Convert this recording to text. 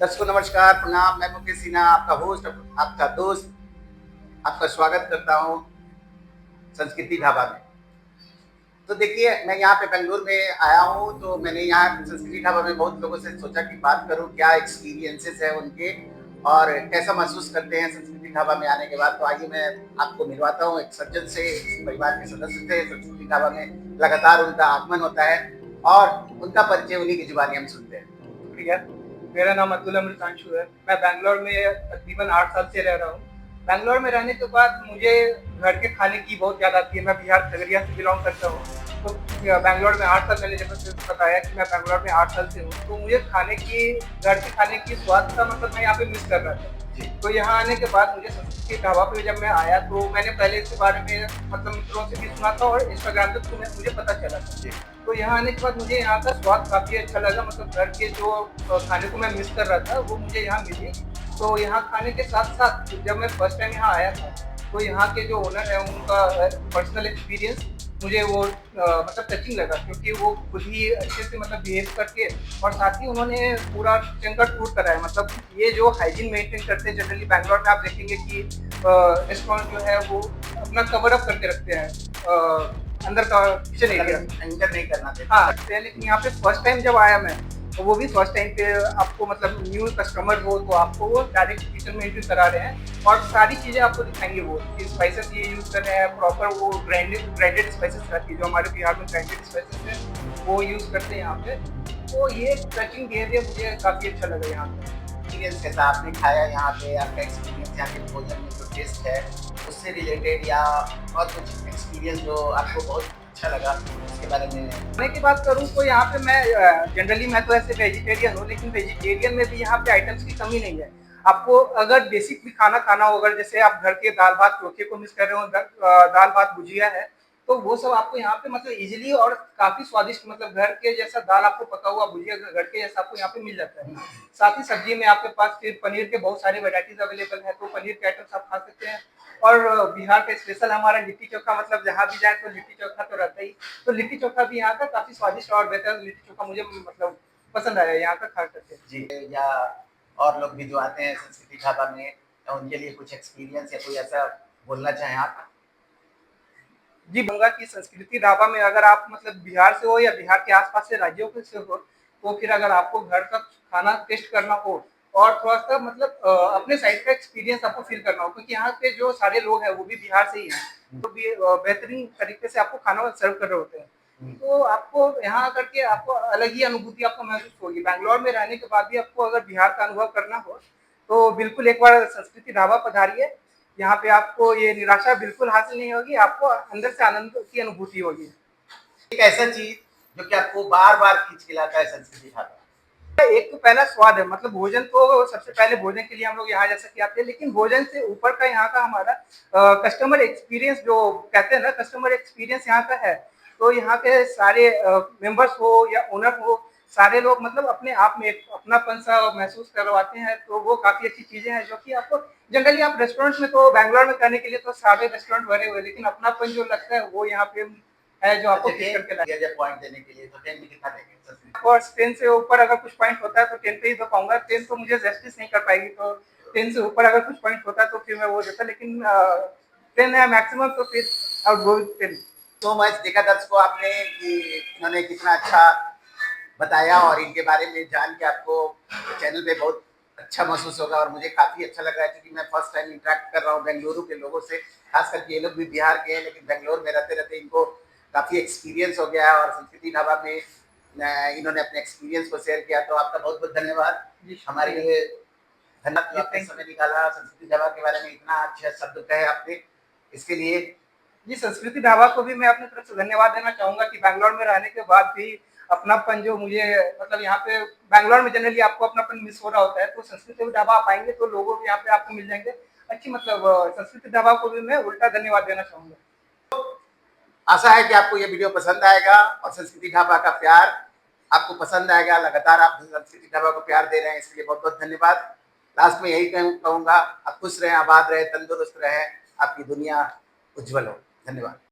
दर्शकों नमस्कार, प्रणाम। मैं मुकेश सिन्हा, आपका होस्ट, आपका दोस्त, आपका स्वागत करता हूँ संस्कृति ढाबा में। तो देखिए, मैं यहाँ पे बेंगलुरु में आया हूँ, तो मैंने यहाँ संस्कृति ढाबा में बहुत लोगों से सोचा कि बात करूँ, क्या एक्सपीरियंसेस है उनके और कैसा महसूस करते हैं संस्कृति ढाबा में आने के बाद। तो आइए मैं आपको मिलवाता हूँ एक सज्जन से, इस परिवार के सदस्य से। संस्कृति ढाबा में लगातार उनका आगमन होता है और उनका परिचय उन्हीं की जुबानी हम सुनते हैं। शुक्रिया। मेरा नाम अतुल अमृतांशु है। मैं बैंगलोर में तकरीबन 8 साल से रह रहा हूँ। बैंगलोर में रहने के बाद मुझे घर के खाने की बहुत याद आती है। मैं बिहार खगड़िया से बिलॉन्ग करता हूँ। तो बैंगलोर में 8 साल, मैंने जैसे बताया कि मैं बैंगलोर में 8 साल से हूँ, तो मुझे घर के खाने की स्वाद का मतलब मैं यहाँ पे मिस कर रहा था। तो यहाँ आने के बाद मुझे संस्कृति ढाबा पे जब मैं आया, तो मैंने पहले इसके बारे में मतलब मित्रों से भी सुना था और इंस्टाग्राम पे मुझे पता चला था। तो यहाँ आने के बाद मुझे यहाँ का स्वाद काफ़ी अच्छा लगा। मतलब घर के जो खाने को मैं मिस कर रहा था वो मुझे यहाँ मिली। तो यहाँ खाने के साथ साथ जब मैं फर्स्ट टाइम यहाँ आया था, तो यहाँ के जो ओनर है उनका पर्सनल एक्सपीरियंस मुझे वो मतलब टचिंग लगा, क्योंकि वो खुद ही अच्छे से मतलब बिहेव करके, और साथ ही उन्होंने पूरा किचन का टूर कराया। मतलब ये जो हाइजीन मेंटेन करते हैं, जनरली बैंगलोर में आप देखेंगे कि रेस्टोरेंट जो है वो अपना कवर अप करके रखते हैं अंदर का किचन एरिया। एंटर नहीं करना देते। हाँ, लेकिन यहाँ पे फर्स्ट टाइम जब आया मैं, तो वो भी फर्स्ट टाइम पे आपको मतलब न्यू कस्टमर हो तो आपको वो डायरेक्ट किचन में एंट्री करा रहे हैं और सारी चीज़ें आपको दिखाएंगे। वो कि स्पाइसेस ये यूज़ कर रहे हैं, प्रॉपर वो ग्राइंडेड स्पाइसेस रहती है जो हमारे बिहार में ग्राइंडेड स्पाइसेस है, वो यूज़ करते हैं यहाँ पे। तो ये टचिंग बिहेवियर मुझे काफ़ी अच्छा लगा यहाँ पे। एक्सपीरियंस कैसा आपने खाया यहाँ पे, आपका एक्सपीरियंस यहाँ के भोजन में जो टेस्ट है उससे रिलेटेड, या और कुछ एक्सपीरियंस जो आपको बहुत अच्छा लगा उसके बारे में। खाने की बात करूँ तो यहाँ पे मैं जनरली मैं तो ऐसे वेजिटेरियन हूँ, लेकिन वेजिटेरियन में भी यहाँ पे आइटम्स की कमी नहीं है। आपको अगर बेसिक भी खाना खाना हो, अगर जैसे आप घर के दाल भात चोखे को मिस कर रहे हो, दाल भात भुजिया है, तो वो सब आपको यहाँ पे मतलब इजीली और काफी स्वादिष्ट, मतलब घर के जैसा दाल आपको पका हुआ भुजिया घर के जैसा आपको यहाँ पे मिल जाता है। साथ ही सब्जी में आपके पास फिर पनीर के बहुत सारे वेराइटीज अवेलेबल है, तो पनीर के आइटम्स आप खा सकते हैं। और बिहार का स्पेशल हमारा लिट्टी चोखा, मतलब जहाँ भी जाए तो लिट्टी चोखा तो रहता ही। तो लिट्टी चोखा भी यहाँ का काफी स्वादिष्ट और बेहतर लिट्टी चोखा मुझे मतलब पसंद आया यहाँ का खा करके। जी, या और लोग भी जो आते हैं संस्कृति ढाबा में, या उनके लिए कुछ एक्सपीरियंस या कोई ऐसा बोलना चाहें आप? जी, बोलूँगा कि संस्कृति ढाबा में अगर आप मतलब बिहार से हो या बिहार के आस-पास के राज्यों के से हो, तो फिर अगर आपको घर का खाना टेस्ट करना हो और थोड़ा-सा मतलब अपने साइड का एक्सपीरियंस आपको फ़ील करना हो, क्योंकि यहाँ पे जो सारे लोग हैं वो भी बिहार से ही हैं, तो भी बेहतरीन तरीके से आपको खाना सर्व कर रहे होते हैं। तो आपको यहाँ आकर के आपको अलग ही अनुभूति आपको महसूस होगी। बैंगलोर में रहने के बाद भी आपको अगर बिहार का अनुभव करना हो, तो बिल्कुल एक बार संस्कृति ढाबा पधारिए। यहाँ पे आपको ये निराशा बिल्कुल हासिल नहीं होगी, आपको अंदर से आनंद की अनुभूति होगी। एक ऐसा चीज जो कि आपको बार बार खींच के लाता है संस्कृति ढाबा? एक तो पहला स्वाद है, मतलब भोजन तो सबसे पहले भोजन के लिए हम लोग यहाँ जैसा कि आते हैं, लेकिन भोजन से ऊपर का यहाँ का हमारा कस्टमर एक्सपीरियंस जो कहते हैं ना, कस्टमर एक्सपीरियंस यहाँ का है। तो यहाँ के सारे मेंबर्स हो या ओनर हो, सारे लोग मतलब अपने आप में एक अपनापन सा महसूस करवाते हैं। तो वो काफी अच्छी चीजें हैं जो कि आपको जनरली आप रेस्टोरेंट में, तो बैंगलोर में करने के लिए तो सारे रेस्टोरेंट भरे हुए, लेकिन अपनापन जो लगता है वो यहाँ पे है जो आपको खींच करके लाए। जब पॉइंट देने के लिए तो 10 में कितना देंगे संस्कृति? और 10 से ऊपर अगर कुछ पॉइंट होता है तो 10 पे ही दे पाऊंगा। 10 तो मुझे जस्टिस नहीं कर पाएगी, तो 10 से ऊपर अगर कुछ पॉइंट होता है तो फिर मैं वो देता, लेकिन 10 है मैक्सिमम, तो फिर आई वुड गो विद 10। तो मैं देखा दर्शकों आपने कि इन्होंने कितना अच्छा बताया, और इनके बारे में जान के आपको चैनल पे बहुत अच्छा महसूस होगा, और मुझे काफ़ी अच्छा लग रहा है क्योंकि मैं फर्स्ट टाइम इंटरेक्ट कर रहा हूँ बेंगलुरु के लोगों से। खास करके ये लोग भी बिहार के हैं, लेकिन बेंगलोर में रहते रहते इनको काफ़ी एक्सपीरियंस हो गया है, और संस्कृति ढाबा में इन्होंने अपने एक्सपीरियंस को शेयर किया। तो आपका बहुत बहुत धन्यवाद हमारे लिए। धन्यवाद जो आपने समय निकाला, संस्कृति ढाबा के बारे में इतना अच्छा शब्द कहे आपने, इसके लिए। जी, संस्कृति ढाबा को भी मैं अपनी तरफ से धन्यवाद देना चाहूंगा कि बैंगलोर में रहने के बाद भी अपनापन जो मुझे, मतलब यहाँ पे बैंगलोर में जनरली आपको अपनापन मिस हो रहा होता है, तो संस्कृति ढाबा आप आएंगे तो लोगों भी यहाँ पे आपको मिल जाएंगे अच्छी। मतलब संस्कृति ढाबा को भी मैं उल्टा धन्यवाद देना चाहूंगा। आशा है कि आपको ये वीडियो पसंद आएगा और संस्कृति ढाबा का प्यार आपको पसंद आएगा। लगातार आप संस्कृति ढाबा को प्यार दे रहे हैं, इसके लिए बहुत बहुत धन्यवाद। लास्ट में यही कहूंगा, आप खुश रहें, आबाद रहें, तंदुरुस्त रहें, आपकी दुनिया उज्जवल हो। धन्यवाद।